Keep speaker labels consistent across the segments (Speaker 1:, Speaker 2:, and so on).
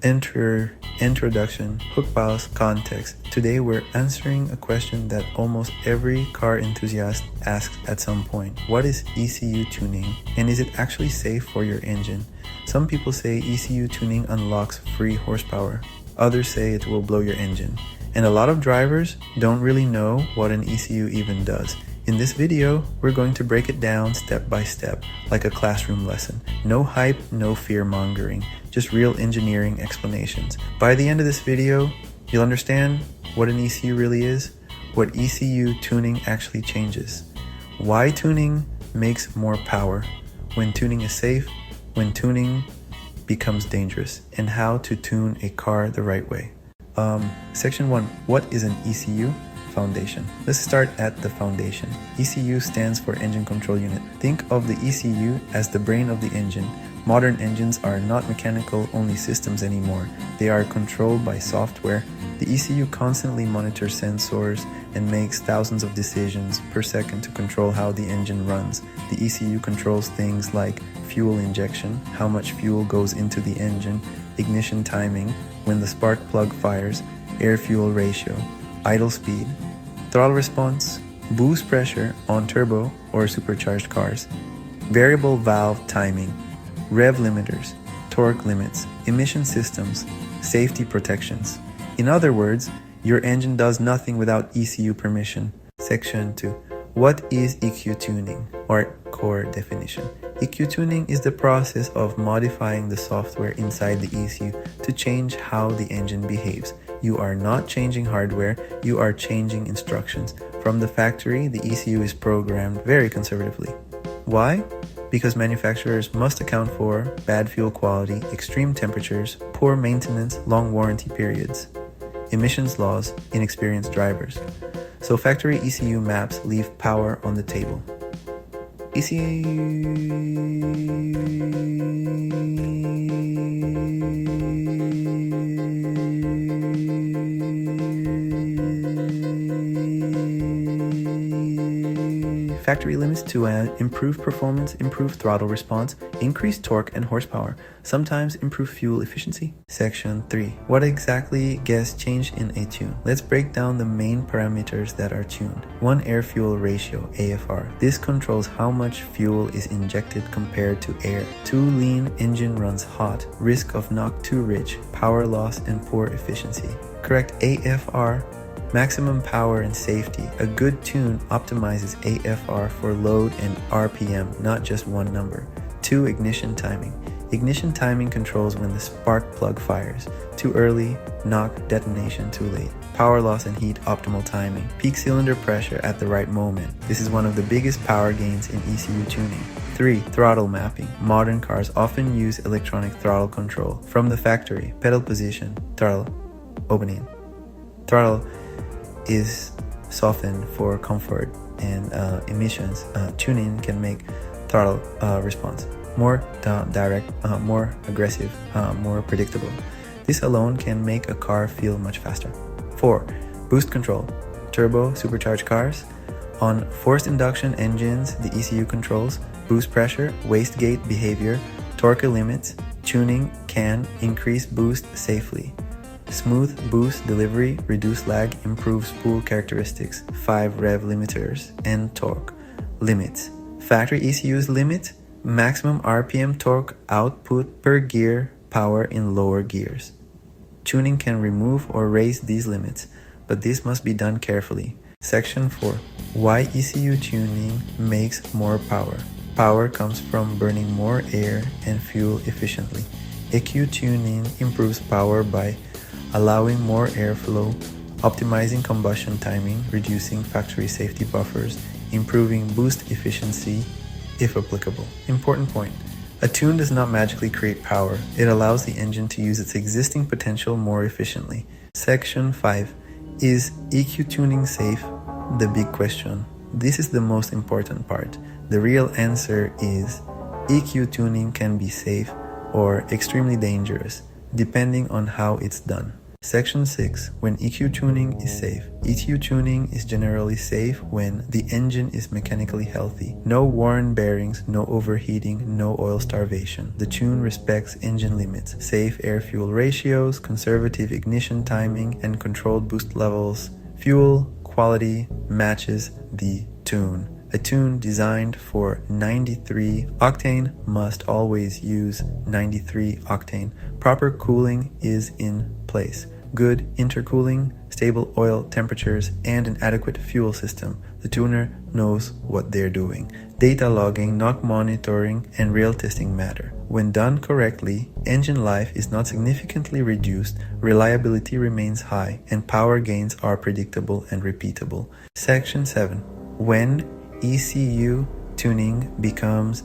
Speaker 1: Introduction, hook pause, context. Today we're answering a question that almost every car enthusiast asks at some point. What is ECU tuning, and is it actually safe for your engine? Some people say ECU tuning unlocks free horsepower. Others say it will blow your engine. And a lot of drivers don't really know what an ECU even does. In this video, we're going to break it down step by step, like a classroom lesson. No hype, no fear-mongering, just real engineering explanations. By the end of this video, you'll understand what an ECU really is, what ECU tuning actually changes, why tuning makes more power, when tuning is safe, when tuning becomes dangerous, and how to tune a car the right way. Section 1. What is an ECU? Foundation. Let's start at the foundation. ECU stands for Engine Control Unit. Think of the ECU as the brain of the engine. Modern engines are not mechanical-only systems anymore. They are controlled by software. The ECU constantly monitors sensors and makes thousands of decisions per second to control how the engine runs. The ECU controls things like fuel injection, how much fuel goes into the engine, ignition timing, when the spark plug fires, air-fuel ratio, idle speed, throttle response, boost pressure on turbo or supercharged cars, variable valve timing, rev limiters, torque limits, emission systems, safety protections. In other words, your engine does nothing without ECU permission. Section 2. What is ECU tuning, or core definition? ECU tuning is the process of modifying the software inside the ECU to change how the engine behaves. You are not changing hardware, you are changing instructions. From the factory, the ECU is programmed very conservatively. Why? Because manufacturers must account for bad fuel quality, extreme temperatures, poor maintenance, long warranty periods, emissions laws, inexperienced drivers. So factory ECU maps leave power on the table. Factory limits to improve performance, improve throttle response, increase torque and horsepower, sometimes improve fuel efficiency. Section 3. What exactly gets changed in a tune? Let's break down the main parameters that are tuned. 1. Air-fuel ratio, AFR. This controls how much fuel is injected compared to air. 2. Lean, engine runs hot, risk of knock too rich, power loss and poor efficiency. Correct AFR, maximum power and safety. A good tune optimizes AFR for load and RPM, not just one number. 2. Ignition timing. Ignition timing controls when the spark plug fires. Too early, knock, detonation too late. Power loss and heat, optimal timing. Peak cylinder pressure at the right moment. This is one of the biggest power gains in ECU tuning. 3. Throttle mapping. Modern cars often use electronic throttle control. From the factory, pedal position, throttle opening. Throttle is softened for comfort and emissions. Tuning can make throttle response more direct, more aggressive, more predictable. This alone can make a car feel much faster. 4. Boost control. Turbo supercharged cars. On forced induction engines, the ECU controls boost pressure, wastegate behavior, torque limits. Tuning can increase boost safely. Smooth boost delivery, reduce lag, improve spool characteristics. 5. Rev limiters and torque limits. Factory ECUs limit maximum RPM torque output per gear power in lower gears. Tuning can remove or raise these limits, but this must be done carefully. Section 4. Why ECU tuning makes more power. Power comes from burning more air and fuel efficiently. ECU tuning improves power by allowing more airflow, optimizing combustion timing, reducing factory safety buffers, improving boost efficiency if applicable. Important point. A tune does not magically create power. It allows the engine to use its existing potential more efficiently. Section 5. Is ECU tuning safe? The big question. This is the most important part. The real answer is ECU tuning can be safe or extremely dangerous, depending on how it's done. Section 6. When ECU tuning is safe. ECU tuning is generally safe when the engine is mechanically healthy. No worn bearings, no overheating, no oil starvation. The tune respects engine limits, safe air-fuel ratios, conservative ignition timing, and controlled boost levels. Fuel quality matches the tune. A tune designed for 93 octane must always use 93 octane. Proper cooling is in place. Good intercooling, stable oil temperatures, and an adequate fuel system. The tuner knows what they're doing. Data logging, knock monitoring, and rail testing matter. When done correctly, engine life is not significantly reduced, reliability remains high, and power gains are predictable and repeatable. Section 7. When ECU tuning becomes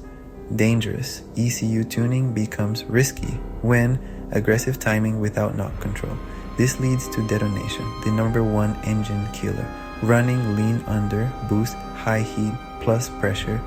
Speaker 1: dangerous. ECU tuning becomes risky when aggressive timing without knock control. This leads to detonation, the number one engine killer. Running lean under, boost, high heat plus pressure,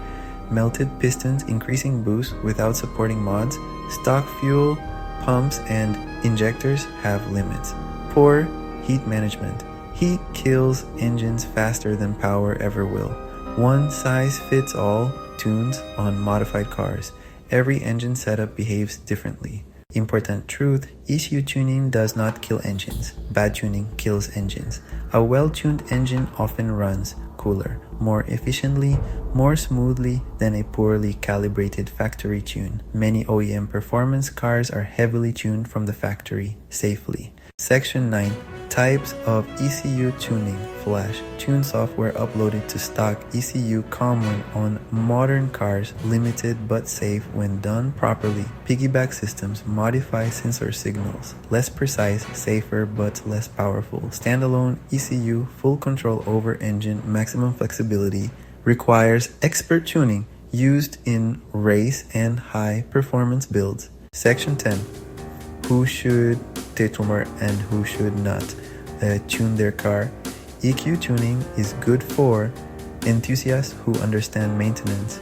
Speaker 1: melted pistons increasing boost without supporting mods, stock fuel, pumps and injectors have limits. Poor heat management. Heat kills engines faster than power ever will. One size fits all tunes on modified cars. Every engine setup behaves differently. Important truth, ECU tuning does not kill engines. Bad tuning kills engines. A well-tuned engine often runs cooler, more efficiently, more smoothly than a poorly calibrated factory tune. Many OEM performance cars are heavily tuned from the factory safely. Section 9. Types of ECU tuning. Flash. Tune software uploaded to stock ECU common on modern cars, limited but safe when done properly. Piggyback systems modify sensor signals. Less precise, safer but less powerful. Standalone ECU, full control over engine, maximum flexibility. Requires expert tuning used in race and high performance builds. Section 10. Who should determine and who should not tune their car. EQ tuning is good for enthusiasts who understand maintenance,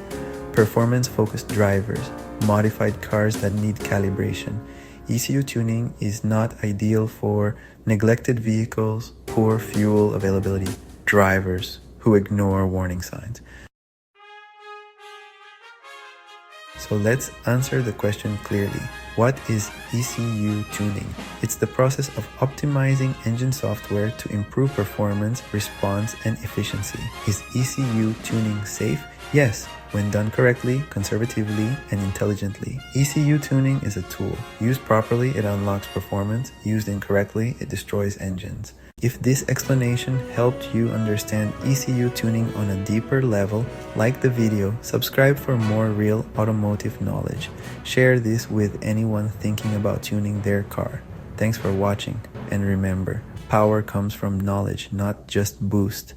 Speaker 1: performance-focused drivers, modified cars that need calibration. ECU tuning is not ideal for neglected vehicles, poor fuel availability, drivers who ignore warning signs. So let's answer the question clearly. What is ECU tuning? It's the process of optimizing engine software to improve performance, response, and efficiency. Is ECU tuning safe? Yes, when done correctly, conservatively, and intelligently. ECU tuning is a tool. Used properly, it unlocks performance. Used incorrectly, it destroys engines. If this explanation helped you understand ECU tuning on a deeper level, like the video, subscribe for more real automotive knowledge. Share this with anyone thinking about tuning their car. Thanks for watching, and remember, power comes from knowledge, not just boost.